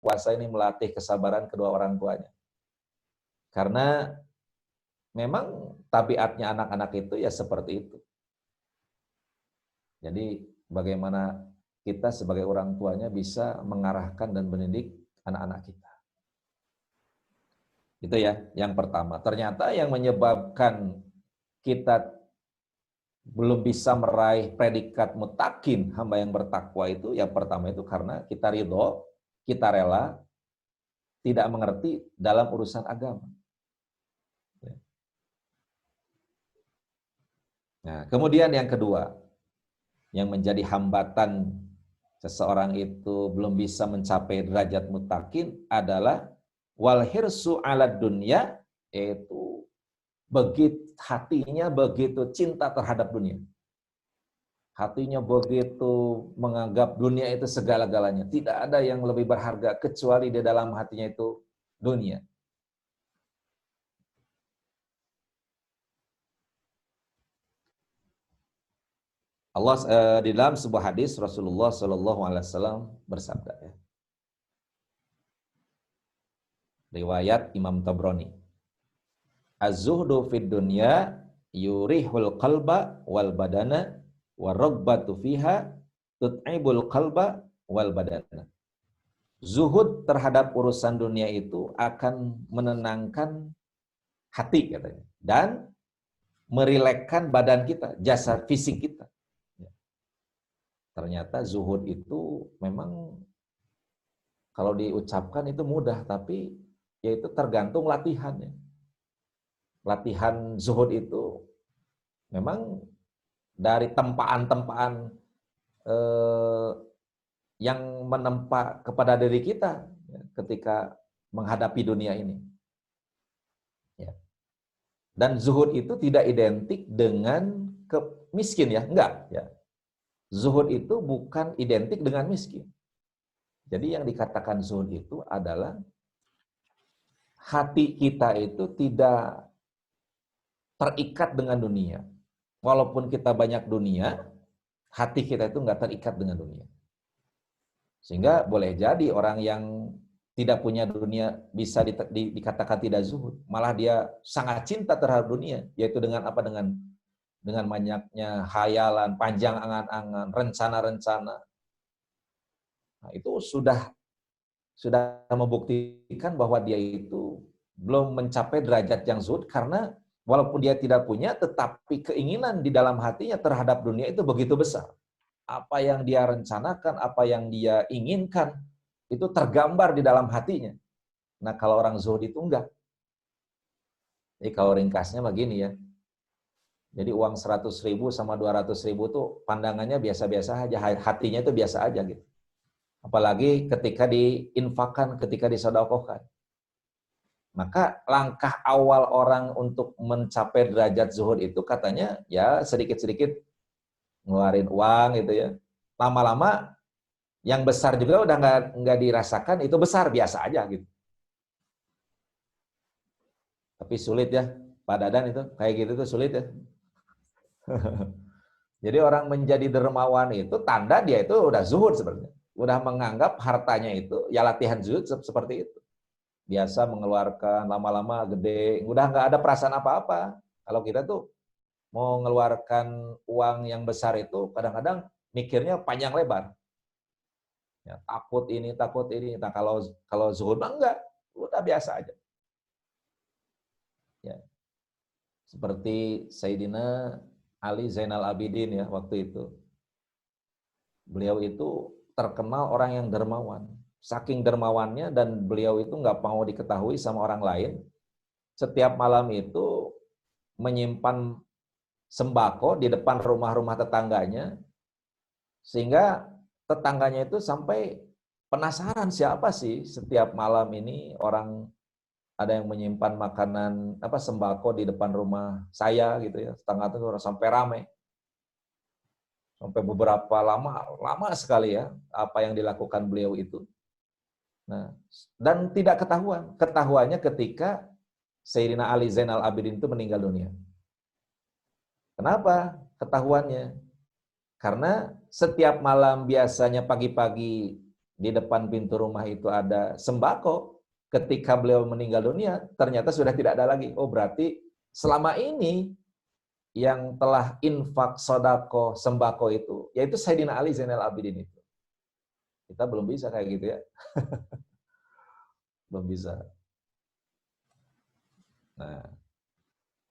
puasa ini melatih kesabaran kedua orang tuanya. Karena memang tabiatnya anak-anak itu ya seperti itu. Jadi bagaimana kita sebagai orang tuanya bisa mengarahkan dan mendidik anak-anak kita. Itu ya, yang pertama. Ternyata yang menyebabkan kita belum bisa meraih predikat mutakin, hamba yang bertakwa itu, yang pertama itu karena kita ridho, kita rela, tidak mengerti dalam urusan agama. Nah, kemudian yang kedua, yang menjadi hambatan seseorang itu belum bisa mencapai derajat mutakin adalah wal hirsu ala dunya, yaitu hatinya begitu cinta terhadap dunia. Hatinya begitu menganggap dunia itu segala-galanya. Tidak ada yang lebih berharga kecuali di dalam hatinya itu dunia. Allah di dalam sebuah hadis Rasulullah Shallallahu Alaihi Wasallam bersabda, ya. Riwayat Imam Tabrani. Az-zuhdu fid dunya yurihul qalba wal badana waragbatu fiha tut'ibul qalba wal badana. Zuhud terhadap urusan dunia itu akan menenangkan hati katanya dan merilekkan badan kita, jasad fisik kita. Ternyata zuhud itu memang kalau diucapkan itu mudah, tapi yaitu tergantung latihannya. Latihan zuhud itu memang dari tempaan-tempaan yang menempa kepada diri kita ketika menghadapi dunia ini. Ya. Dan zuhud itu tidak identik dengan miskin ya, enggak. Ya. Zuhud itu bukan identik dengan miskin. Jadi yang dikatakan zuhud itu adalah hati kita itu tidak terikat dengan dunia. Walaupun kita banyak dunia, hati kita itu nggak terikat dengan dunia. Sehingga boleh jadi orang yang tidak punya dunia bisa dikatakan tidak zuhud. Malah dia sangat cinta terhadap dunia, yaitu dengan apa? Dengan banyaknya hayalan, panjang angan-angan, rencana-rencana. Nah, itu sudah membuktikan bahwa dia itu belum mencapai derajat yang zuhud karena walaupun dia tidak punya, tetapi keinginan di dalam hatinya terhadap dunia itu begitu besar. Apa yang dia rencanakan, apa yang dia inginkan, itu tergambar di dalam hatinya. Nah, kalau orang zuhud itu enggak. Jadi kalau ringkasnya begini ya. Jadi uang 100.000 sama 200.000 tuh pandangannya biasa-biasa aja, hatinya itu biasa aja gitu. Apalagi ketika diinfakkan, ketika disedekahkan. Maka langkah awal orang untuk mencapai derajat zuhud itu katanya ya sedikit-sedikit ngeluarin uang gitu ya. Lama-lama yang besar juga udah nggak dirasakan, itu besar biasa aja gitu. Tapi sulit ya, Pak Dadan itu kayak gitu tuh sulit ya. Jadi orang menjadi dermawan itu tanda dia itu udah zuhud sebenarnya. Udah menganggap hartanya itu ya latihan zuhud seperti itu. Biasa mengeluarkan lama-lama gede, udah nggak ada perasaan apa-apa. Kalau kita tuh mau mengeluarkan uang yang besar itu kadang-kadang mikirnya panjang lebar. Ya, takut ini. Nah, kalau zuhud mah enggak, udah biasa aja. Ya. Seperti Sayyidina Ali Zainal Abidin ya waktu itu. Beliau itu terkenal orang yang dermawan. Saking dermawannya dan beliau itu nggak mau diketahui sama orang lain. Setiap malam itu menyimpan sembako di depan rumah-rumah tetangganya. Sehingga tetangganya itu sampai penasaran siapa sih setiap malam ini orang ada yang menyimpan makanan sembako di depan rumah saya gitu ya. Tetangga itu sampai ramai. Sampai beberapa lama sekali ya apa yang dilakukan beliau itu. Nah, dan tidak ketahuan. Ketahuannya ketika Sayyidina Ali Zainal Abidin itu meninggal dunia. Kenapa ketahuannya? Karena setiap malam biasanya pagi-pagi di depan pintu rumah itu ada sembako, ketika beliau meninggal dunia, ternyata sudah tidak ada lagi. Oh, berarti selama ini yang telah infak, sodako, sembako itu, yaitu Sayyidina Ali Zainal Abidin itu. Kita belum bisa kayak gitu ya. Belum bisa. Nah,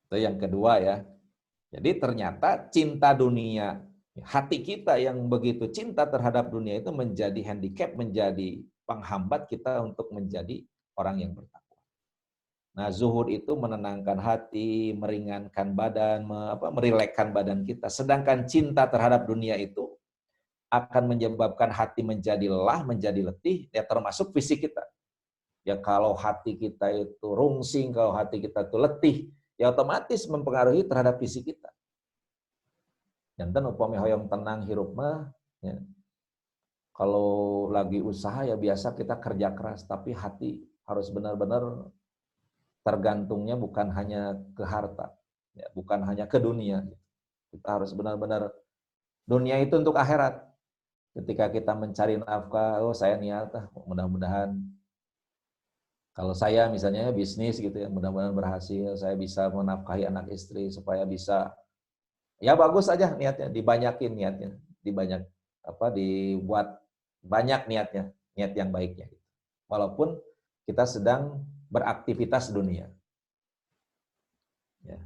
itu yang kedua ya. Jadi ternyata cinta dunia, hati kita yang begitu cinta terhadap dunia itu menjadi handicap, menjadi penghambat kita untuk menjadi orang yang bertakwa. Nah, zuhud itu menenangkan hati, meringankan badan, merilekkan badan kita. Sedangkan cinta terhadap dunia itu akan menyebabkan hati menjadi lelah, menjadi letih, ya termasuk fisik kita. Ya kalau hati kita itu rungsing, kalau hati kita itu letih, ya otomatis mempengaruhi terhadap fisik kita. Jantan upami hoyong tenang hirup mah, ya. Kalau lagi usaha ya biasa kita kerja keras, tapi hati harus benar-benar tergantungnya bukan hanya ke harta, ya, bukan hanya ke dunia. Kita harus benar-benar, dunia itu untuk akhirat. Ketika kita mencari nafkah, oh saya niat, mudah-mudahan kalau saya misalnya bisnis gitu ya, mudah-mudahan berhasil, saya bisa menafkahi anak istri supaya bisa, ya bagus aja niatnya, dibanyakin niatnya, dibuat banyak niatnya, niat yang baiknya. Walaupun kita sedang beraktivitas dunia. Ya.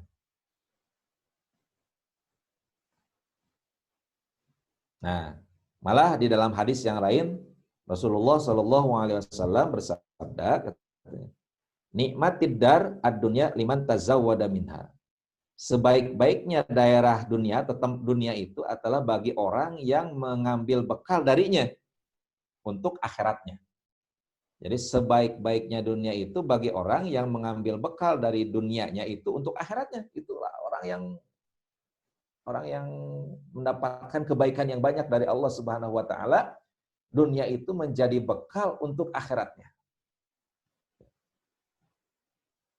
Nah, malah di dalam hadis yang lain Rasulullah Shallallahu Alaihi Wasallam bersabda, nikmatid dar ad-dunya liman tazawwada minha. Sebaik-baiknya daerah dunia, tetap dunia itu adalah bagi orang yang mengambil bekal darinya untuk akhiratnya. Jadi sebaik-baiknya dunia itu bagi orang yang mengambil bekal dari dunianya itu untuk akhiratnya. Itulah orang yang mendapatkan kebaikan yang banyak dari Allah Subhanahu wa taala. Dunia itu menjadi bekal untuk akhiratnya.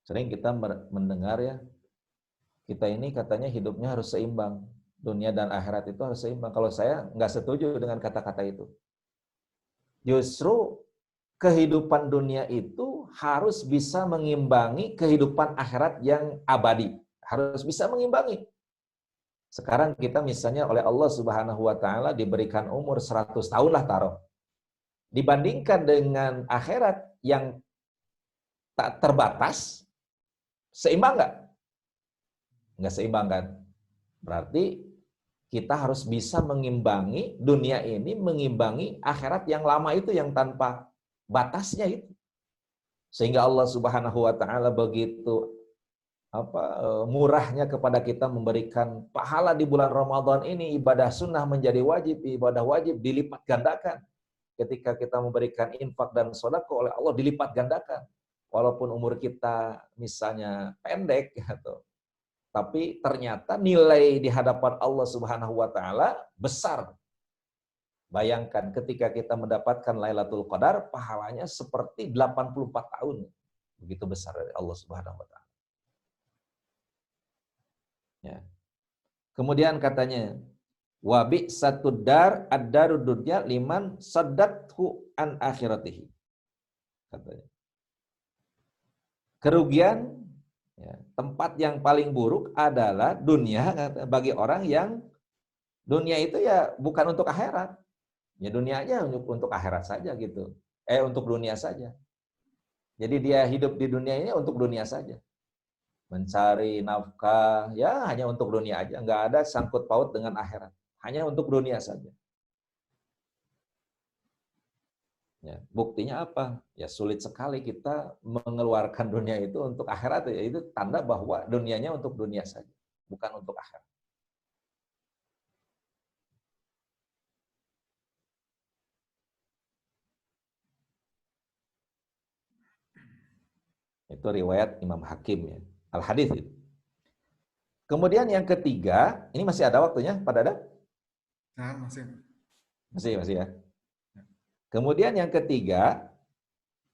Sering kita mendengar ya, kita ini katanya hidupnya harus seimbang. Dunia dan akhirat itu harus seimbang. Kalau saya nggak setuju dengan kata-kata itu. Justru kehidupan dunia itu harus bisa mengimbangi kehidupan akhirat yang abadi. Harus bisa mengimbangi. Sekarang kita misalnya oleh Allah Subhanahu wa taala diberikan umur 100 tahun lah taruh. Dibandingkan dengan akhirat yang tak terbatas, seimbang nggak? Nggak seimbang kan? Berarti kita harus bisa mengimbangi dunia ini, mengimbangi akhirat yang lama itu, yang tanpa batasnya itu. Sehingga Allah Subhanahu wa taala begitu murahnya kepada kita memberikan pahala di bulan Ramadan ini, ibadah sunnah menjadi wajib, ibadah wajib dilipat gandakan. Ketika kita memberikan infak dan sedekah oleh Allah dilipat gandakan. Walaupun umur kita misalnya pendek gitu, tapi ternyata nilai di hadapan Allah Subhanahu wa taala besar. Bayangkan ketika kita mendapatkan Lailatul Qadar, pahalanya seperti 84 tahun. Begitu besar dari Allah Subhanahu wa taala. Ya. Kemudian katanya, wa bi satudar ad-darud dunya liman saddathu an akhiratihi. Katanya. Kerugian, ya, tempat yang paling buruk adalah dunia bagi orang yang dunia itu ya bukan untuk akhirat. Ya dunia aja untuk akhirat saja gitu. Untuk dunia saja. Jadi dia hidup di dunia ini untuk dunia saja. Mencari nafkah, ya hanya untuk dunia aja. Nggak ada sangkut paut dengan akhirat. Hanya untuk dunia saja. Ya, buktinya apa? Ya sulit sekali kita mengeluarkan dunia itu untuk akhirat. Ya, itu tanda bahwa dunianya untuk dunia saja, bukan untuk akhirat. Itu riwayat Imam Hakim ya. Al-Hadits itu. Kemudian yang ketiga, ini masih ada waktunya, Pak Dada? Nah, masih. Masih ya. Kemudian yang ketiga,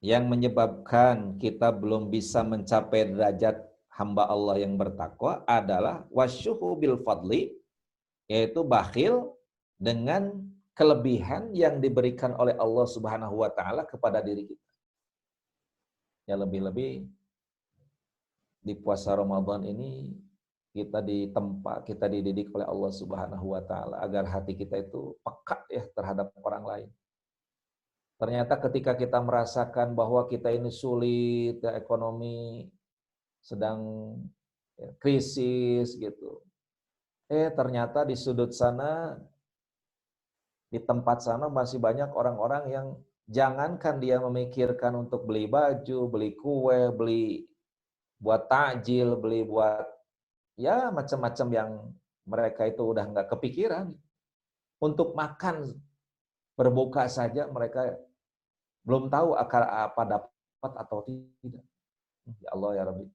yang menyebabkan kita belum bisa mencapai derajat hamba Allah yang bertakwa adalah wasyuhu bil fadli, yaitu bakhil dengan kelebihan yang diberikan oleh Allah Subhanahu wa taala kepada diri kita. Ya lebih-lebih di puasa Ramadan ini kita ditempa, kita dididik oleh Allah Subhanahu wa taala agar hati kita itu peka ya terhadap orang lain. Ternyata ketika kita merasakan bahwa kita ini sulit, ya, ekonomi sedang ya, krisis gitu. Ternyata di sudut sana, di tempat sana masih banyak orang-orang yang jangankan dia memikirkan untuk beli baju, beli kue, beli buat takjil, beli buat ya macam-macam yang mereka itu udah nggak kepikiran. Untuk makan berbuka saja mereka belum tahu apa dapat atau tidak. Ya Allah ya Rabbi.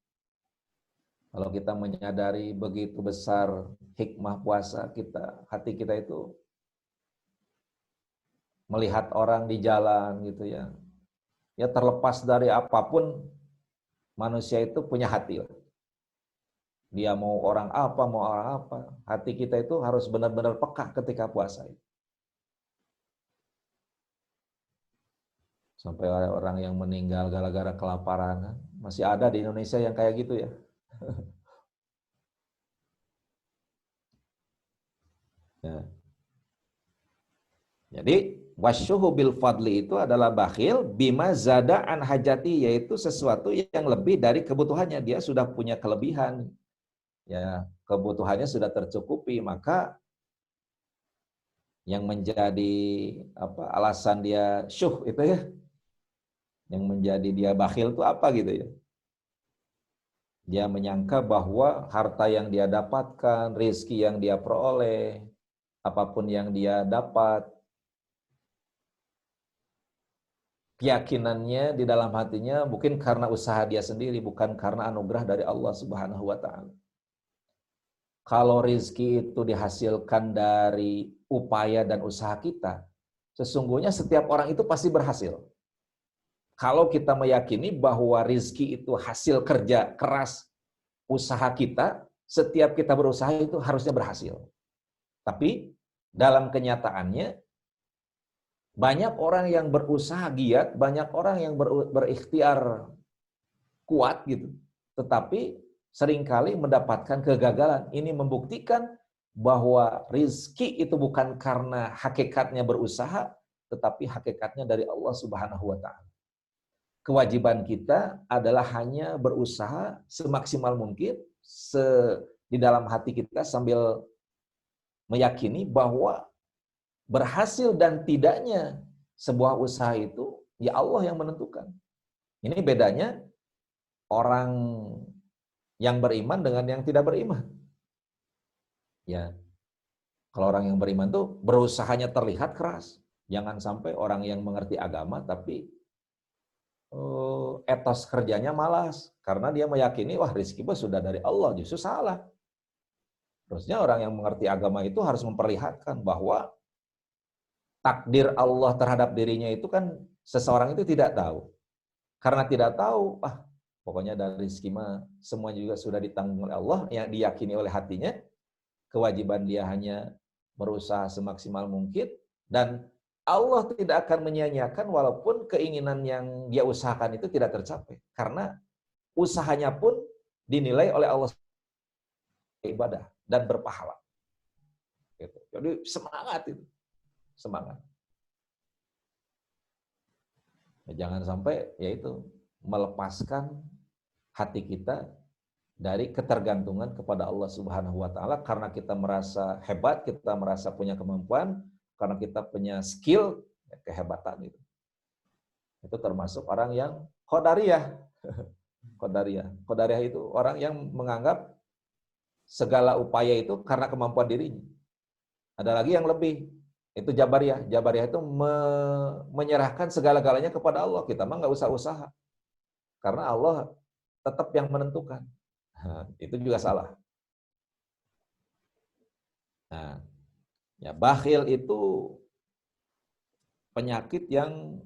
Kalau kita menyadari begitu besar hikmah puasa kita, hati kita itu melihat orang di jalan gitu ya. Ya terlepas dari apapun, manusia itu punya hati. Dia mau orang apa, hati kita itu harus benar-benar peka ketika puasa. Sampai ada orang yang meninggal gara-gara kelaparan. Masih ada di Indonesia yang kayak gitu ya. Ya. Jadi wasyuhu bil fadli itu adalah bakhil bima zada an hajati, yaitu sesuatu yang lebih dari kebutuhannya. Dia sudah punya kelebihan. Ya, kebutuhannya sudah tercukupi, maka yang menjadi alasan dia syuh itu ya, yang menjadi dia bakhil itu apa gitu ya. Dia menyangka bahwa harta yang dia dapatkan, rezeki yang dia peroleh, apapun yang dia dapat, keyakinannya di dalam hatinya mungkin karena usaha dia sendiri, bukan karena anugerah dari Allah Subhanahu wa taala. Kalau rezeki itu dihasilkan dari upaya dan usaha kita, sesungguhnya setiap orang itu pasti berhasil. Kalau kita meyakini bahwa rezeki itu hasil kerja keras usaha kita, setiap kita berusaha itu harusnya berhasil. Tapi dalam kenyataannya banyak orang yang berusaha giat, banyak orang yang berikhtiar kuat gitu. Tetapi seringkali mendapatkan kegagalan. Ini membuktikan bahwa rizki itu bukan karena hakikatnya berusaha, tetapi hakikatnya dari Allah Subhanahu wa taala. Kewajiban kita adalah hanya berusaha semaksimal mungkin di dalam hati kita sambil meyakini bahwa berhasil dan tidaknya sebuah usaha itu ya Allah yang menentukan. Ini bedanya orang yang beriman dengan yang tidak beriman. Ya. Kalau orang yang beriman tuh berusahanya terlihat keras. Jangan sampai orang yang mengerti agama tapi etos kerjanya malas karena dia meyakini wah rezeki sudah dari Allah, justru salah. Terusnya orang yang mengerti agama itu harus memperlihatkan bahwa takdir Allah terhadap dirinya itu kan seseorang itu tidak tahu. Karena tidak tahu, pokoknya dari rezeki semuanya juga sudah ditanggung oleh Allah, yang diyakini oleh hatinya, kewajiban dia hanya berusaha semaksimal mungkin, dan Allah tidak akan menyia-nyiakan walaupun keinginan yang dia usahakan itu tidak tercapai. Karena usahanya pun dinilai oleh Allah ibadah dan berpahala. Gitu. Jadi semangat itu. Semangat. Jangan sampai yaitu melepaskan hati kita dari ketergantungan kepada Allah Subhanahu wa taala karena kita merasa hebat, kita merasa punya kemampuan, karena kita punya skill, kehebatan itu. Itu termasuk orang yang qadariyah. Qadariyah itu orang yang menganggap segala upaya itu karena kemampuan dirinya. Ada lagi yang lebih, itu Jabariyah. Jabariyah itu menyerahkan segala-galanya kepada Allah. Kita mah nggak usah usaha. Karena Allah tetap yang menentukan. Itu juga salah. Nah, ya bakhil itu penyakit yang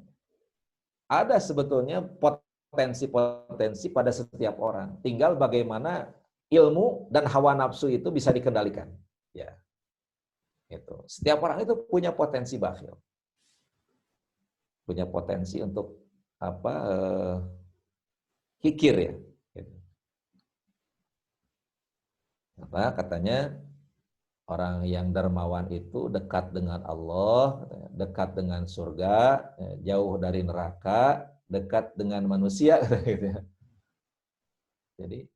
ada sebetulnya potensi-potensi pada setiap orang. Tinggal bagaimana ilmu dan hawa nafsu itu bisa dikendalikan. Ya. Gitu. Setiap orang itu punya potensi bakhil. Punya potensi untuk apa kikir ya. Gitu. Apa katanya orang yang dermawan itu dekat dengan Allah, dekat dengan surga, jauh dari neraka, dekat dengan manusia gitu ya. Jadi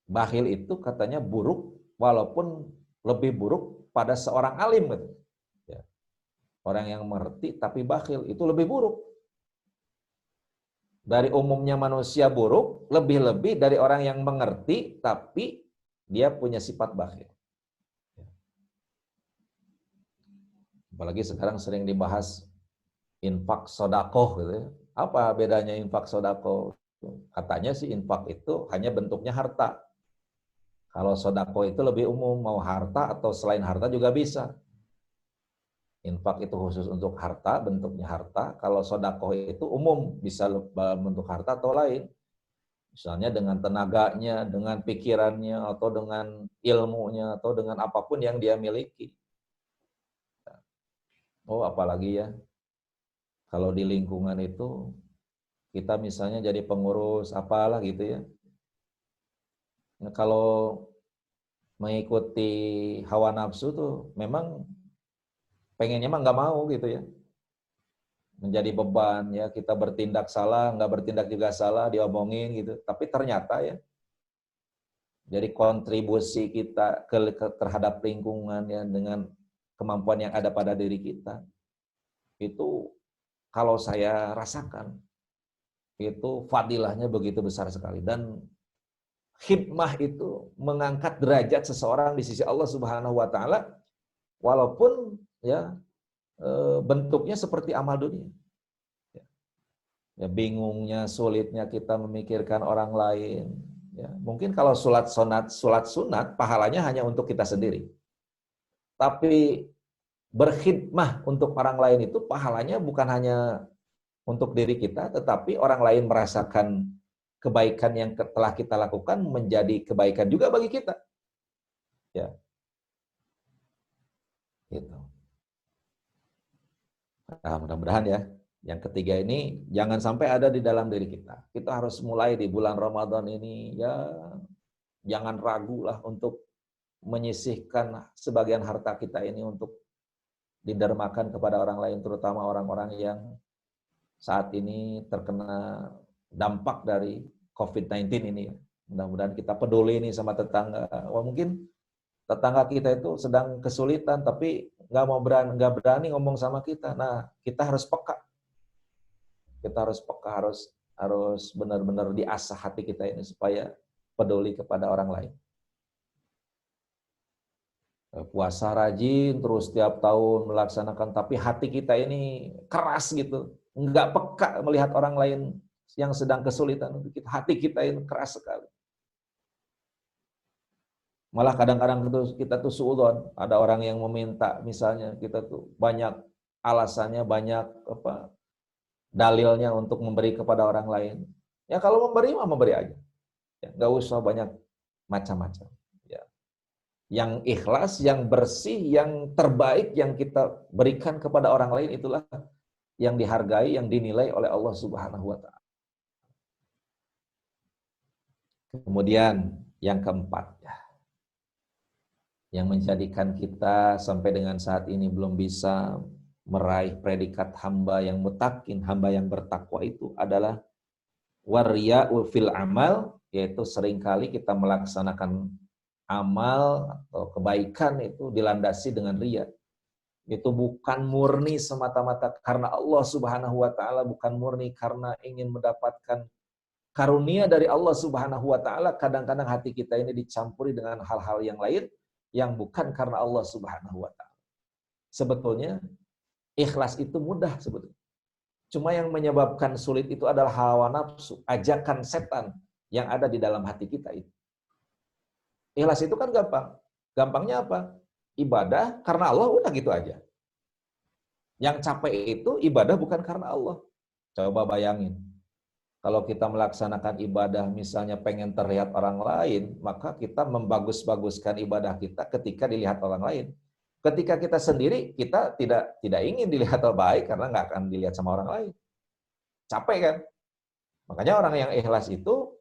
bakhil itu katanya buruk walaupun lebih buruk pada seorang alim gitu. Ya. Orang yang mengerti tapi bakhil itu lebih buruk. Dari umumnya manusia buruk, lebih-lebih dari orang yang mengerti tapi dia punya sifat bakhil. Apalagi sekarang sering dibahas infak sodakoh gitu ya. Apa bedanya infak sodakoh? Katanya sih infak itu hanya bentuknya harta. Kalau sodakoh itu lebih umum, mau harta atau selain harta juga bisa. Infak itu khusus untuk harta, bentuknya harta. Kalau sodakoh itu umum, bisa bentuk harta atau lain. Misalnya dengan tenaganya, dengan pikirannya, atau dengan ilmunya, atau dengan apapun yang dia miliki. Oh, apalagi ya, kalau di lingkungan itu, kita misalnya jadi pengurus apalah gitu ya. Nah, kalau mengikuti hawa nafsu tuh memang pengennya mah nggak mau gitu ya. Menjadi beban ya, kita bertindak salah, nggak bertindak juga salah, diomongin gitu. Tapi ternyata ya, jadi kontribusi kita terhadap lingkungan ya dengan kemampuan yang ada pada diri kita, itu kalau saya rasakan, itu fadilahnya begitu besar sekali. Dan hikmah itu mengangkat derajat seseorang di sisi Allah Subhanahu wa taala walaupun ya bentuknya seperti amal dunia. Ya bingungnya, sulitnya kita memikirkan orang lain. Ya, mungkin kalau sholat sunat pahalanya hanya untuk kita sendiri. Tapi berkhidmah untuk orang lain itu pahalanya bukan hanya untuk diri kita, tetapi orang lain merasakan kebaikan yang telah kita lakukan menjadi kebaikan juga bagi kita. Ya, gitu. Nah, mudah-mudahan ya. Yang ketiga ini jangan sampai ada di dalam diri kita. Kita harus mulai di bulan Ramadan ini ya jangan ragu lah untuk menyisihkan sebagian harta kita ini untuk didermakan kepada orang lain, terutama orang-orang yang saat ini terkena dampak dari COVID-19 ini. Mudah-mudahan kita peduli nih sama tetangga. Wah, mungkin tetangga kita itu sedang kesulitan, tapi nggak berani ngomong sama kita. Nah, kita harus peka. Kita harus peka, harus benar-benar diasah hati kita ini supaya peduli kepada orang lain. Puasa rajin terus tiap tahun melaksanakan, tapi hati kita ini keras gitu, nggak peka melihat orang lain yang sedang kesulitan. Hati kita ini keras sekali. Malah kadang-kadang kita tuh suudzon, ada orang yang meminta, misalnya kita tuh banyak alasannya, banyak apa dalilnya untuk memberi kepada orang lain. Ya kalau memberi mah memberi aja, ya, nggak usah banyak macam-macam. Yang ikhlas, yang bersih, yang terbaik yang kita berikan kepada orang lain itulah yang dihargai, yang dinilai oleh Allah Subhanahu wa taala. Kemudian yang keempat, yang menjadikan kita sampai dengan saat ini belum bisa meraih predikat hamba yang mutakin, hamba yang bertakwa itu adalah warya'u fil amal, yaitu seringkali kita melaksanakan amal atau kebaikan itu dilandasi dengan riya. Itu bukan murni semata-mata karena Allah Subhanahu wa taala, bukan murni karena ingin mendapatkan karunia dari Allah Subhanahu wa taala. Kadang-kadang hati kita ini dicampuri dengan hal-hal yang lain yang bukan karena Allah Subhanahu wa taala. Sebetulnya ikhlas itu mudah sebetulnya. Cuma yang menyebabkan sulit itu adalah hawa nafsu, ajakan setan yang ada di dalam hati kita itu. Ikhlas itu kan gampang. Gampangnya apa? Ibadah karena Allah, udah gitu aja. Yang capek itu ibadah bukan karena Allah. Coba bayangin. Kalau kita melaksanakan ibadah misalnya pengen terlihat orang lain, maka kita membagus-baguskan ibadah kita ketika dilihat orang lain. Ketika kita sendiri, kita tidak ingin dilihat baik karena nggak akan dilihat sama orang lain. Capek kan? Makanya orang yang ikhlas itu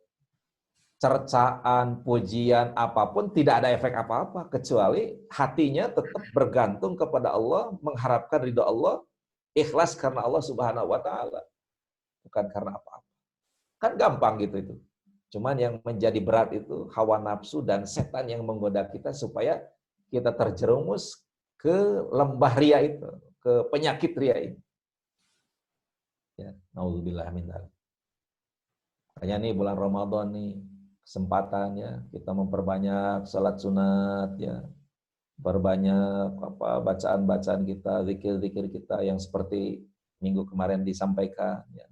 cercaan, pujian, apapun tidak ada efek apa-apa kecuali hatinya tetap bergantung kepada Allah, mengharapkan ridho Allah, ikhlas karena Allah Subhanahu wa taala, bukan karena apa-apa. Kan gampang gitu itu. Cuman yang menjadi berat itu hawa nafsu dan setan yang menggoda kita supaya kita terjerumus ke lembah ria itu, ke penyakit ria ini. Ya, naudzubillah min dzalik. Makanya nih bulan Ramadan nih kesempatannya kita memperbanyak salat sunat ya, perbanyak bacaan-bacaan kita, zikir-zikir kita yang seperti minggu kemarin disampaikan ya.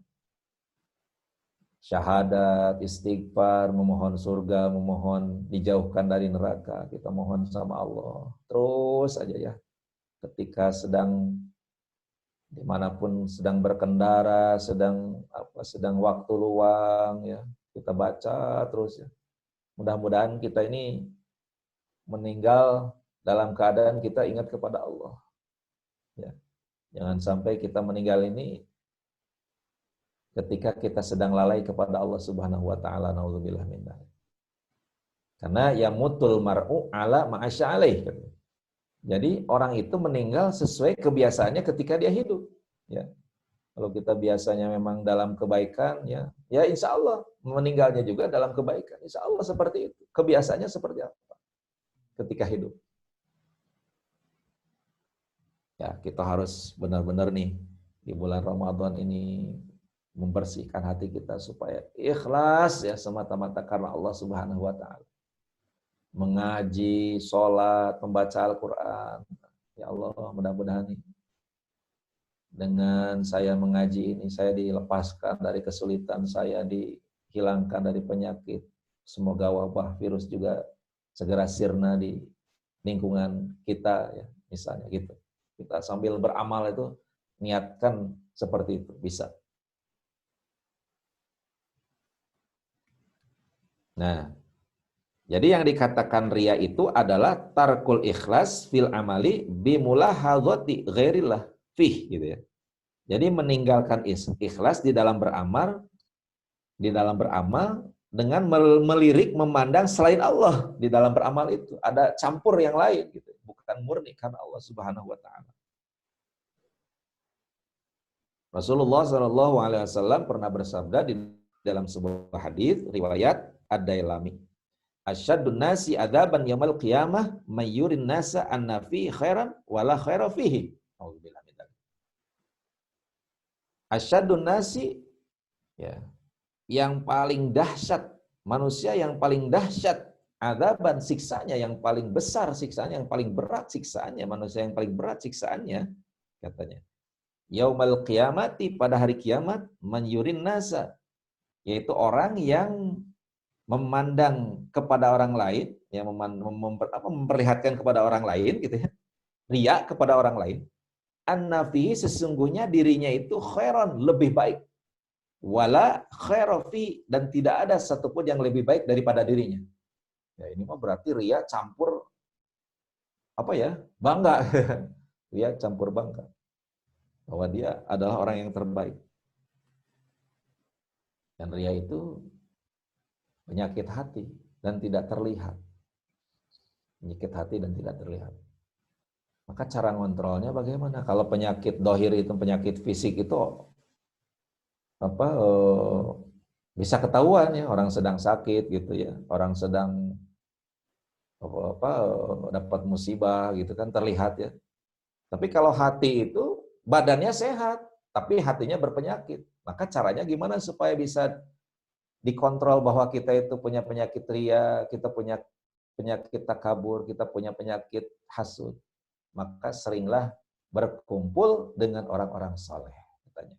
Syahadat, istighfar, memohon surga, memohon dijauhkan dari neraka, kita mohon sama Allah. Terus aja ya. Ketika dimanapun sedang berkendara, sedang waktu luang ya, kita baca terus ya. Mudah-mudahan kita ini meninggal dalam keadaan kita ingat kepada Allah. Ya. Jangan sampai kita meninggal ini ketika kita sedang lalai kepada Allah Subhanahu wa taala, naudzubillah min dzalik. Karena yamutul mar'u ala ma'asya alaih. Jadi orang itu meninggal sesuai kebiasaannya ketika dia hidup, ya. Kalau kita biasanya memang dalam kebaikan ya, ya insya Allah meninggalnya juga dalam kebaikan. Insya Allah seperti itu. Kebiasaannya seperti apa ketika hidup. Ya, kita harus benar-benar nih di bulan Ramadan ini membersihkan hati kita supaya ikhlas ya semata-mata karena Allah Subhanahu wa taala. Mengaji, sholat, membaca Al-Qur'an. Ya Allah, mudah-mudahan dengan saya mengaji ini saya dilepaskan dari kesulitan, saya dihilangkan dari penyakit. Semoga wabah virus juga segera sirna di lingkungan kita ya, misalnya gitu. Kita sambil beramal itu niatkan seperti itu, bisa. Nah, jadi yang dikatakan ria itu adalah tarkul ikhlas fil amali bimulahadzati ghairillah fih gitu ya. Jadi meninggalkan ikhlas di dalam beramal dengan melirik memandang selain Allah di dalam beramal itu. Ada campur yang lain gitu, bukan murni karena Allah Subhanahu wa taala. Rasulullah Shallallahu alaihi wasallam pernah bersabda di dalam sebuah hadis riwayat Ad-Dailami. Asyadun nasi adzaban yaumil qiyamah mayyurin nasa annafi khairan wala khaira fihi. Auzubillah min dzalik. Asyadun nasi ya, yang paling dahsyat, manusia yang paling dahsyat adzaban siksanya, yang paling besar siksanya, yang paling berat siksaannya, manusia yang paling berat siksaannya katanya. Yaumil qiyamati, pada hari kiamat, mayyurin nasa, yaitu orang yang memandang kepada orang lain, yang memperlihatkan kepada orang lain gitu ya, ria kepada orang lain, annafihi, sesungguhnya dirinya itu khairan, lebih baik, wala khairafi, dan tidak ada satupun yang lebih baik daripada dirinya. Ya ini mah berarti ria campur apa ya, bangga. Ria campur bangga bahwa dia adalah orang yang terbaik. Dan ria itu penyakit hati dan tidak terlihat. Penyakit hati dan tidak terlihat. Maka cara ngontrolnya bagaimana? Kalau penyakit dohir itu, penyakit fisik itu bisa ketahuan ya, orang sedang sakit gitu ya, orang sedang dapat musibah gitu kan, terlihat ya. Tapi kalau hati itu badannya sehat, tapi hatinya berpenyakit. Maka caranya gimana supaya bisa dikontrol bahwa kita itu punya penyakit ria, kita punya penyakit takabur, kita punya penyakit hasud. Maka seringlah berkumpul dengan orang-orang soleh, katanya.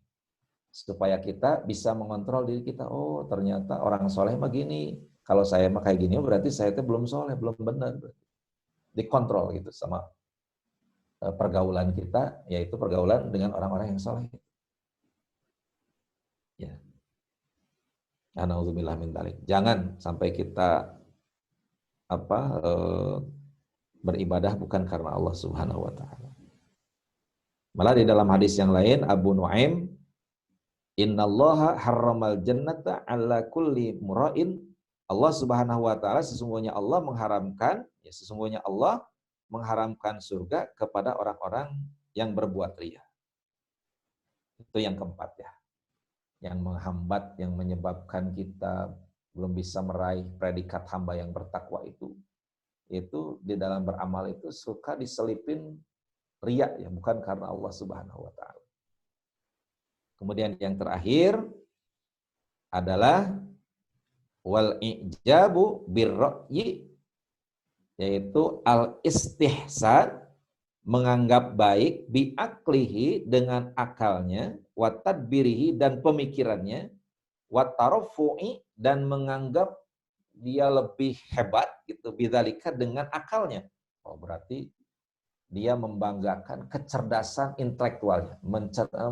Supaya kita bisa mengontrol diri kita. Oh, ternyata orang soleh mah gini. Kalau saya mah kayak gini, berarti saya itu belum soleh, belum benar. Dikontrol gitu sama pergaulan kita, yaitu pergaulan dengan orang-orang yang soleh. Ya. A'udzubillah min dzalik. Jangan sampai kita beribadah bukan karena Allah Subhanahu wa taala. Malah di dalam hadis yang lain Abu Nuaim, innallaha harramal jannata ala kulli mura'in. Allah Subhanahu wa taala sesungguhnya Allah mengharamkan surga kepada orang-orang yang berbuat riya. Itu yang keempat ya. Yang menghambat, yang menyebabkan kita belum bisa meraih predikat hamba yang bertakwa itu di dalam beramal itu suka diselipin riya ya, bukan karena Allah Subhanahu wa taala. Kemudian yang terakhir adalah wal ijabu birra'yi, yaitu al istihsan, menganggap baik, biaklihi, dengan akalnya, wa tadbirihi, dan pemikirannya, wa tarofu'i, dan menganggap dia lebih hebat gitu, bidzalika, dengan akalnya. Oh, berarti dia membanggakan kecerdasan intelektualnya,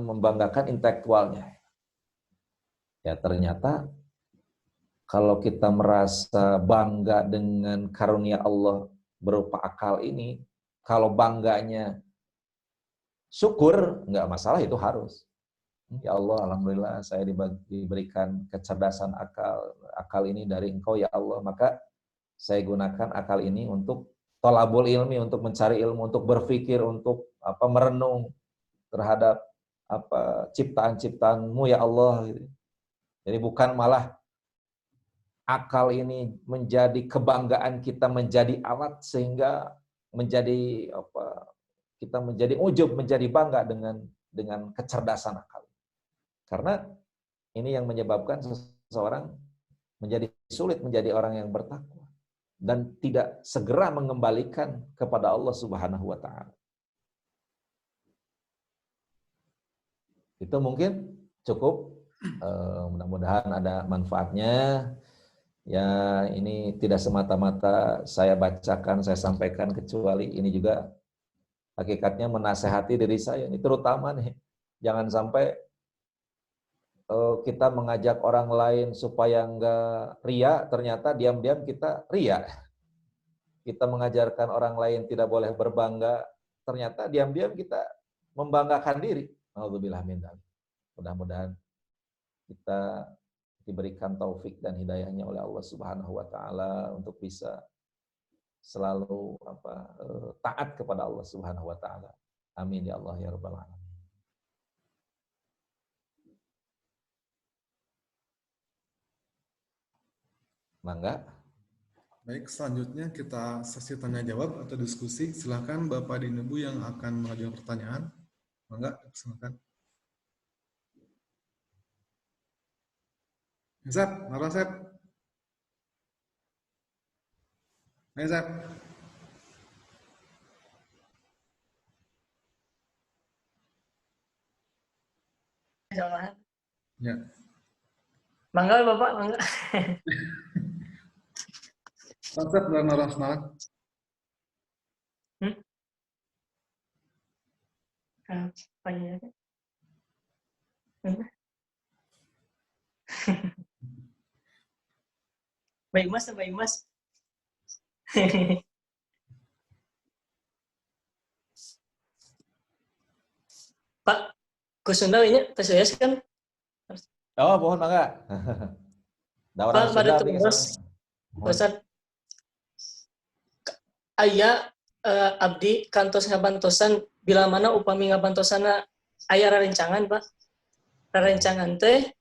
membanggakan intelektualnya. Ya ternyata kalau kita merasa bangga dengan karunia Allah berupa akal ini, kalau bangganya syukur, nggak masalah, itu harus. Ya Allah, alhamdulillah saya diberikan kecerdasan akal ini dari Engkau ya Allah, maka saya gunakan akal ini untuk thalabul ilmi, untuk mencari ilmu, untuk berpikir, untuk merenung terhadap ciptaan-ciptaan-Mu ya Allah. Jadi bukan malah akal ini menjadi kebanggaan kita, menjadi alat sehingga kita menjadi ujub, menjadi bangga dengan kecerdasan akal. Karena ini yang menyebabkan seseorang menjadi sulit menjadi orang yang bertakwa dan tidak segera mengembalikan kepada Allah Subhanahu wa taala. Itu mungkin cukup, mudah-mudahan ada manfaatnya. Ya, ini tidak semata-mata saya bacakan, saya sampaikan, kecuali ini juga hakikatnya menasehati diri saya. Ini terutama nih, jangan sampai kita mengajak orang lain supaya enggak ria, ternyata diam-diam kita ria. Kita mengajarkan orang lain tidak boleh berbangga, ternyata diam-diam kita membanggakan diri. Alhamdulillah min dzalik. Mudah-mudahan kita diberikan taufik dan hidayahnya oleh Allah Subhanahu wa taala untuk bisa selalu taat kepada Allah Subhanahu wa taala. Amin ya Allah ya rabbal alamin. Mangga. Baik, selanjutnya kita sesi tanya jawab atau diskusi. Silakan Bapak dan Ibu yang akan mengajukan pertanyaan. Mangga, silakan. Zat, marah Zat. Ayo Zat. Ya. Mangga Bapak, mangga. Zat, marah semangat. Apa ya? Baik Mas, baik Mas. Pak, Kusunda ini TSUS kan? Oh, mohon mangga. Pak, pada terus, Ustaz, aya abdi kantos ngabantosan bila mana upami ngabantosana aya rarencangan Pak. Rarencangan teh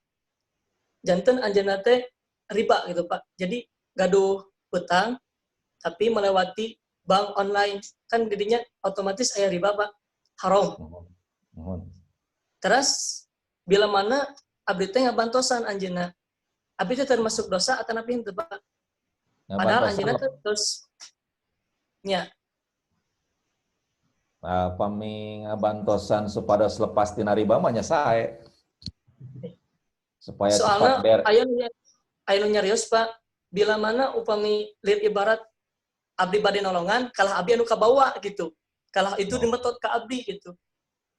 janten anjeunna teh riba gitu Pak. Jadi gaduh utang tapi melewati bank online kan jadinya otomatis aya riba Pak. Haram. Terus bila mana abdi teh ngabantosan anjeunna, abdi teh termasuk dosa atau napi henteu Pak? Padahal anjeunna teh terus nya pami ngabantosan supaya selepas tina riba mah nya sae. Supaya soalnya cepat aya nu nyarios Pak, bila mana upami lihat ibarat abdi bade nolongan kalah abdi anu kabawa gitu. Kalah itu dimetot ka abdi gitu.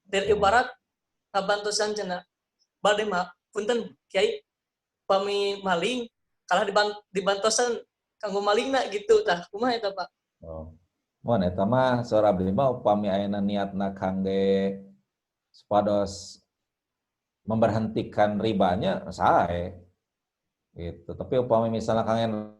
Lihat ibarat ngabantosan cenah bade mah punten Kiai pami maling kalah dibantosan kanggo malingna gitu tah kumaha eta Pak? Oh. Mun eta mah saur abdi mah upami ayeuna niatna kangge supados memberhentikan ribanya sae gitu. Tapi upami misalnya kangge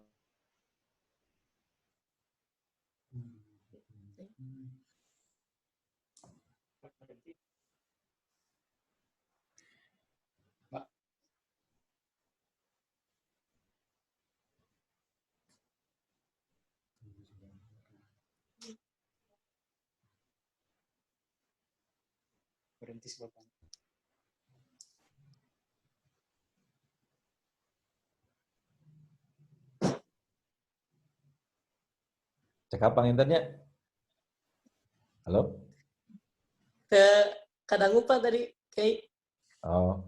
Berhenti sebab cek apa internetnya? Halo? Ke kadang lupa tadi kayak Oh,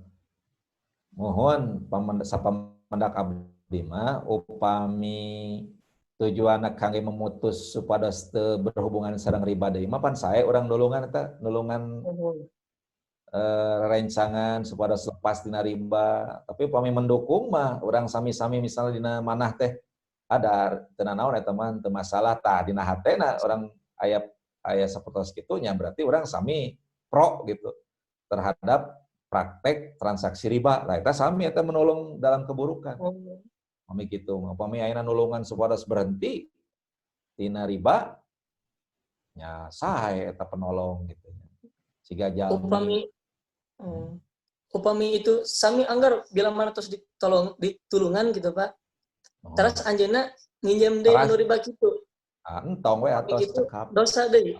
mohon sapamandak abdi mah upami tujuan kangge memutus supados teu berhubungan sareng riba deui mah pan sae urang nulungan eta nulungan rencangan supados lepas dina riba. Tapi upami mendukung mah urang sami-sami misalnya dina manah teh ada teu naon eta mah teu masalah tah dina hatena urang aya sapertos kitu nya berarti urang sami pro gitu terhadap praktek transaksi riba. Lah eta sami eta menolong dalam keburukan. Upami kitu, upami ayeuna nulungan supados berhenti tina riba nya sae eta penolong gitu. Siga jalmi upami itu sami anggar bila mana terus ditulungan gitu Pak. Terus anjeunna nginjem deui anu riba kitu. Entong we atos Gitu, cekap. dosa deui.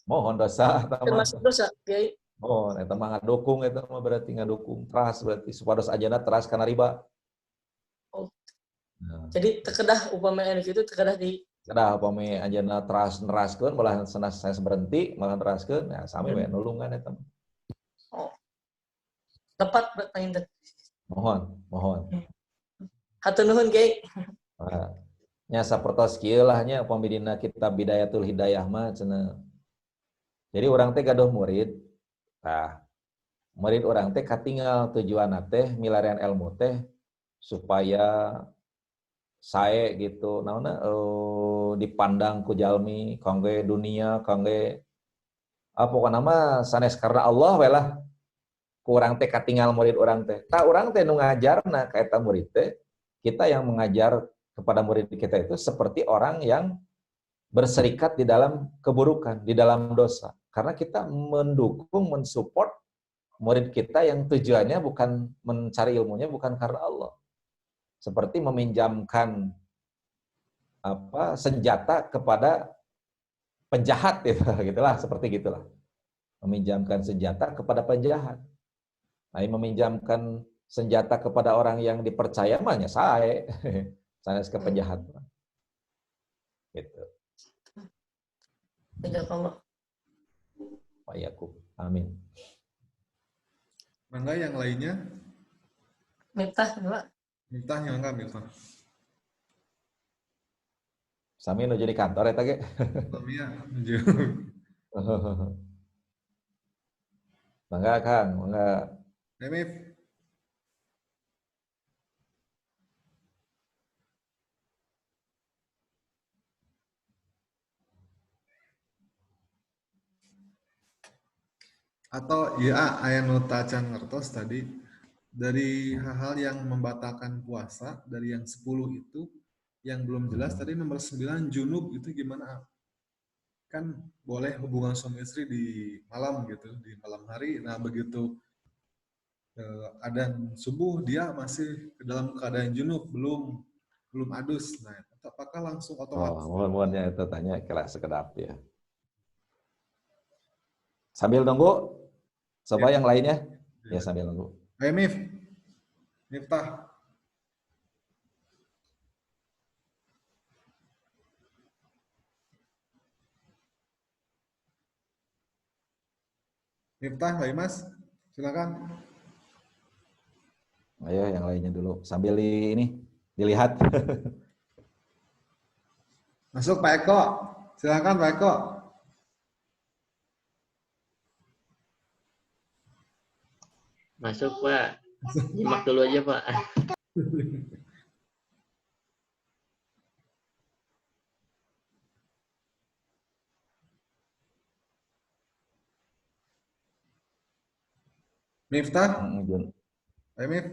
Mohon dosa eta mah. Termasuk dosa, Kiai. Oh, eta mah ngadukung eta mah berarti ngadukung. Teras berarti supados ajeuna teras kana riba. Oh. Nah. Jadi terkedah upami anu kitu terkedah di Kedah upami ajeuna teras neraskeun malah saya berhenti malah neraskeun ya sami we nulungan eta mah. Oh. Tepat pertanyaan. Mohon. Hatur nuhun Kiai. Nah, nya sapertos kieu lah nya upami dina kitab Bidayatul Hidayah mah cenah. Jadi urang teh gaduh murid. Tah, murid urang teh katinggal tujuanna teh milarian ilmu teh supaya sae gitu naonna dipandang ku jalmi kangge dunia kangge pokona mah sanes karena Allah we lah. Ku urang teh katinggal murid urang teh. Tah urang teh nu ngajarna ka eta murid teh kita yang mengajar kepada murid kita itu seperti orang yang berserikat di dalam keburukan, di dalam dosa. Karena kita mendukung, mensupport murid kita yang tujuannya bukan mencari ilmunya, bukan karena Allah. Seperti meminjamkan senjata kepada penjahat, gitulah, seperti gitulah. Meminjamkan senjata kepada penjahat. Nah, meminjamkan senjata kepada orang yang dipercaya mahnya saya ke penjahat. Gitu. Jazakallah. Pak Yakub. Amin. Mangga yang lainnya? Miftah, Pak. Miftah yang enggak Miftah? Sami nu jadi kantor eta ge. Sami ya. Mangga Kang, mangga. Mif. Atau ya aya nu tacan ngertos tadi dari hal-hal yang membatalkan puasa dari yang 10 itu yang belum jelas tadi nomor 9 junub itu gimana? Kan boleh hubungan suami istri di malam gitu, di malam hari. Nah, begitu adzan subuh dia masih dalam keadaan junub, belum adus. Nah, apakah langsung otomatis? Mohon-mohonnya itu tanya kelas sekedap ya. Sambil nunggu, coba yang lainnya. Ya sambil nunggu. Ayo Miftah. Miftah, Pak Imas, silakan. Ayo yang lainnya dulu. Sambil dilihat. Masuk Pak Eko. Silakan Pak Eko. Masuk Pak. Nyimak dulu aja Pak. Miftah, Jun. ayo Mif.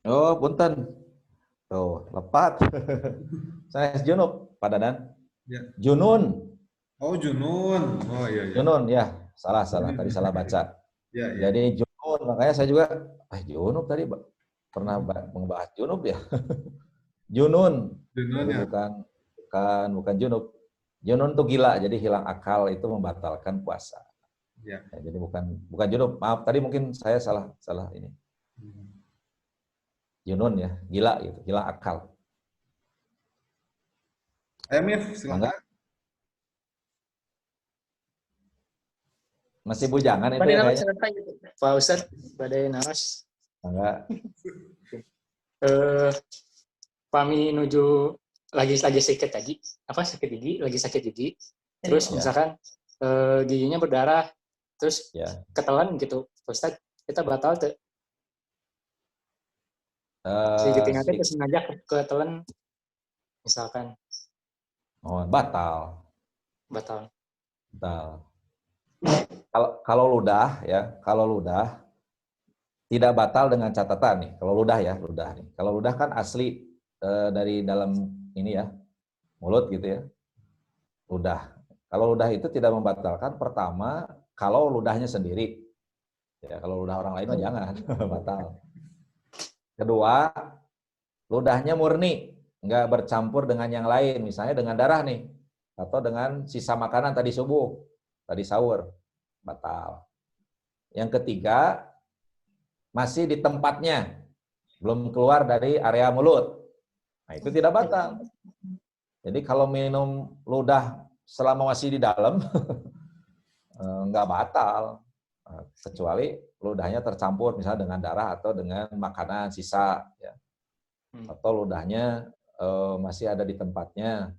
Oh, punten. Tuh, lepat. Saya junub, Pak Dadan. Ya. Junun. Oh, Junun. Oh iya iya. Junun, ya. Salah. Tadi salah baca. Ya ya. Jadi junun, makanya saya juga, junub tadi pernah membahas junub ya. Junun. Junun Jadi ya. bukan junub. Junun tuh gila, jadi hilang akal itu membatalkan puasa. Ya. Ya, jadi bukan junub. Maaf, tadi mungkin saya salah ini. Junun ya, gila gitu, hilang akal. Ayo Mif, silakan. Masih bujangan itu Badai ya naros kayaknya. cerita gitu. Pak Ustadz, badai naros. Enggak. Pami nuju lagi sakit gigi, lagi sakit gigi. Terus Ya. misalkan giginya berdarah, terus Ya. ketelan gitu. Ustadz, kita batal tuh. Sedikit ingatnya terus ngajak ketelan, misalkan. Oh, batal. Kalau ludah tidak batal dengan catatan nih. Kalau ludah nih. Kalau ludah kan asli dari dalam ini ya, mulut gitu ya. Ludah. Kalau ludah itu tidak membatalkan, pertama kalau ludahnya sendiri. Ya, kalau ludah orang lain mah jangan batal. Kedua, ludahnya murni, nggak bercampur dengan yang lain, misalnya dengan darah nih, atau dengan sisa makanan tadi subuh, tadi sahur, batal. Yang ketiga, masih di tempatnya, belum keluar dari area mulut. Nah, itu tidak batal. Jadi kalau minum ludah selama masih di dalam, nggak batal. Kecuali ludahnya tercampur misalnya dengan darah atau dengan makanan sisa, ya. Atau ludahnya masih ada di tempatnya.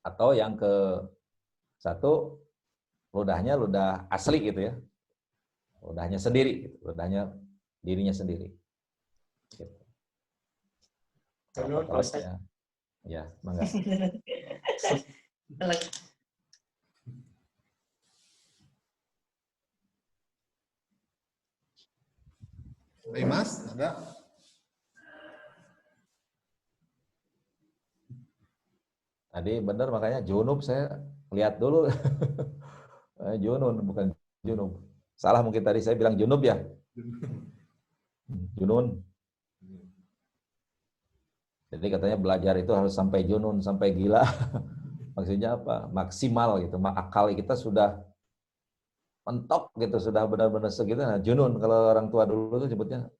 Atau yang ke satu, ludahnya ludah asli gitu ya. Ludahnya sendiri, gitu. Ludahnya dirinya sendiri. Gitu. Tenun, Pak Ustadz. Ya, mangga. Mas, ada? Tadi benar, makanya junub saya lihat dulu. Junun, bukan junub. Salah mungkin tadi saya bilang junub ya. Junun. Jadi katanya belajar itu harus sampai junun, sampai gila. Maksudnya apa? Maksimal gitu. Akal kita sudah mentok gitu, sudah benar-benar segitu. Nah, junun, kalau orang tua dulu tuh sebutnya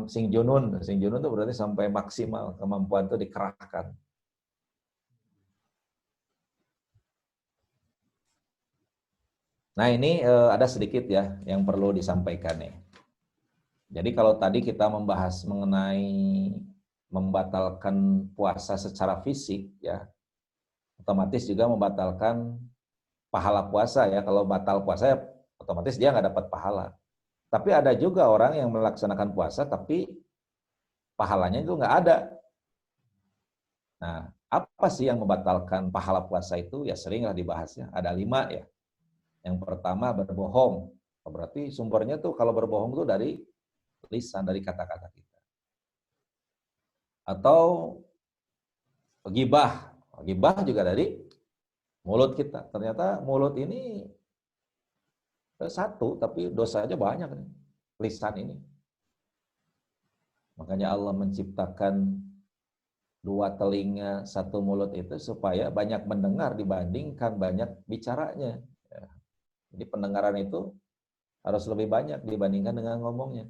sing junun. Sing junun itu berarti sampai maksimal, kemampuan itu dikerahkan. Nah, ini ada sedikit ya yang perlu disampaikan nih. Jadi kalau tadi kita membahas mengenai membatalkan puasa secara fisik ya, otomatis juga membatalkan pahala puasa ya. Kalau batal puasa ya otomatis dia nggak dapat pahala. Tapi ada juga orang yang melaksanakan puasa tapi pahalanya itu nggak ada. Nah, apa sih yang membatalkan pahala puasa itu? Ya seringlah dibahasnya. Ada 5 ya. Yang pertama berbohong. Berarti sumbernya tuh kalau berbohong tuh dari lisan, dari kata-kata kita. Atau ghibah. Ghibah juga dari mulut kita. Ternyata mulut ini satu, tapi dosanya banyak. Lisan ini. Makanya Allah menciptakan 2 telinga, 1 mulut itu supaya banyak mendengar dibandingkan banyak bicaranya. Jadi pendengaran itu harus lebih banyak dibandingkan dengan ngomongnya.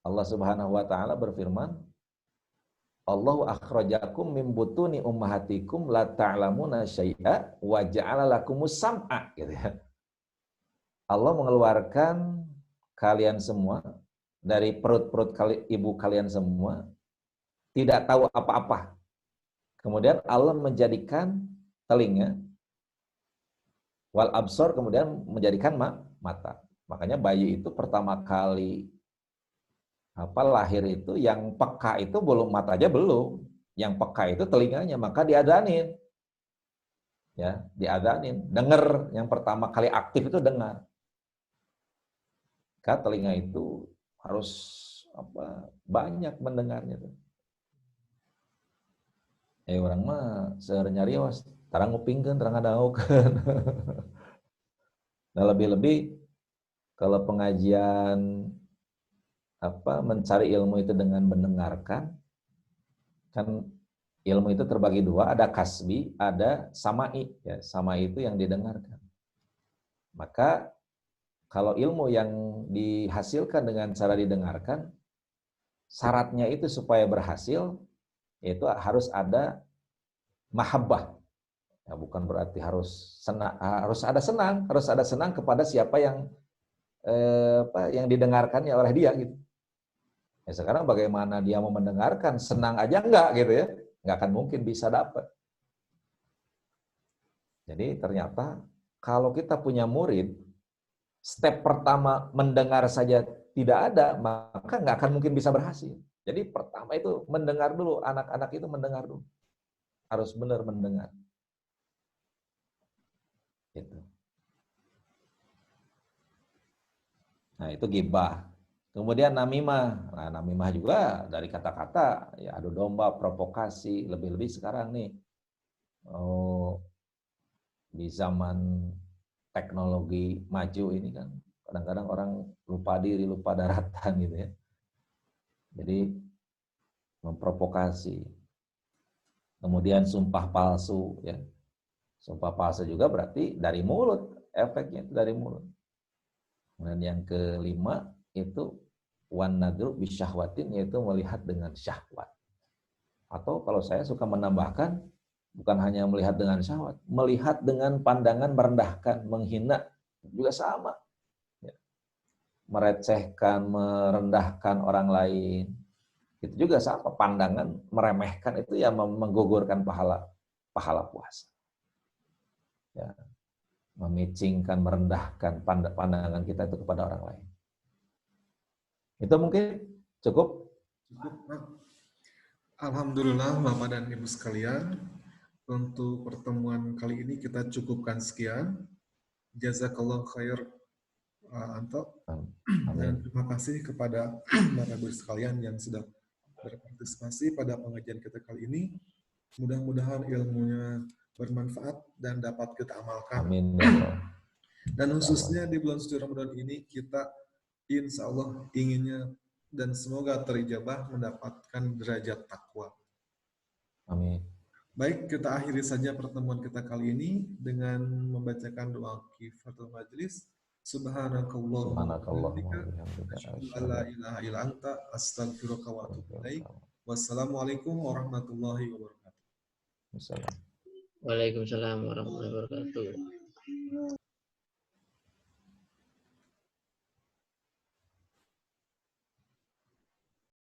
Allah Subhanahu wa taala berfirman, Allahu akhrajakum min butuni ummahatikum la ta'lamuna syai'a wa ja'ala lakumus sam'a gitu ya. Allah mengeluarkan kalian semua dari perut-perut ibu kalian semua tidak tahu apa-apa. Kemudian Allah menjadikan telinga wal absor, kemudian menjadikan mata. Makanya bayi itu pertama kali lahir itu yang peka itu belum mata aja belum. Yang peka itu telinganya, maka diadanin. Ya, diadanin. Dengar, yang pertama kali aktif itu dengar. Maka telinga itu harus banyak mendengarnya tuh. Orang mah seueur nyarios, tarang ngupingkeun, tarang ngadaokeun. Nah, lebih-lebih kalau pengajian mencari ilmu itu dengan mendengarkan, kan ilmu itu terbagi dua, ada kasbi, ada samai. Ya, samai itu yang didengarkan. Maka kalau ilmu yang dihasilkan dengan cara didengarkan, syaratnya itu supaya berhasil, itu harus ada mahabbah. Ya, bukan berarti harus senang, harus ada senang kepada siapa yang yang didengarkannya oleh dia gitu. Ya, sekarang bagaimana dia mau mendengarkan, senang aja enggak gitu ya, enggak akan mungkin bisa dapat. Jadi ternyata kalau kita punya murid, step pertama mendengar saja tidak ada, maka enggak akan mungkin bisa berhasil. Jadi pertama itu mendengar dulu, anak-anak itu mendengar dulu. Harus benar mendengar. Gitu. Nah, itu ghibah. Kemudian namimah. Nah, namimah juga dari kata-kata ya adu domba, provokasi, lebih-lebih sekarang nih. Di zaman teknologi maju ini kan kadang-kadang orang lupa diri, lupa daratan gitu ya. Jadi memprovokasi. Kemudian sumpah palsu ya. Sumpah palsu juga berarti dari mulut, efeknya itu dari mulut. Dan yang kelima itu wan nadru bisyahwatin, yaitu melihat dengan syahwat. Atau kalau saya suka menambahkan, bukan hanya melihat dengan syahwat, melihat dengan pandangan merendahkan, menghina juga sama. Ya. Merecehkan, merendahkan orang lain, itu juga sama. Pandangan meremehkan itu ya menggugurkan pahala puasa. Ya. Memicingkan, merendahkan pandangan kita itu kepada orang lain. Itu mungkin cukup. Alhamdulillah Bapak dan Ibu sekalian, untuk pertemuan kali ini kita cukupkan sekian. Jazakallah khair Anto. Dan terima kasih kepada para Ibu sekalian yang sudah berpartisipasi pada pengajian kita kali ini. Mudah-mudahan ilmunya bermanfaat dan dapat kita amalkan. Amin. Dan khususnya di bulan suci Ramadan ini kita insya Allah inginnya dan semoga terijabah mendapatkan derajat takwa. Amin. Baik, kita akhiri saja pertemuan kita kali ini dengan membacakan doa kifatul majlis. Subhanakallahumma wa bihamdika asyhadu an la ilaha illa anta astaghfiruka wa atubu ilaik. Wassalamualaikum warahmatullahi wabarakatuh. Assalamualaikum. Waalaikumsalam warahmatullahi wabarakatuh.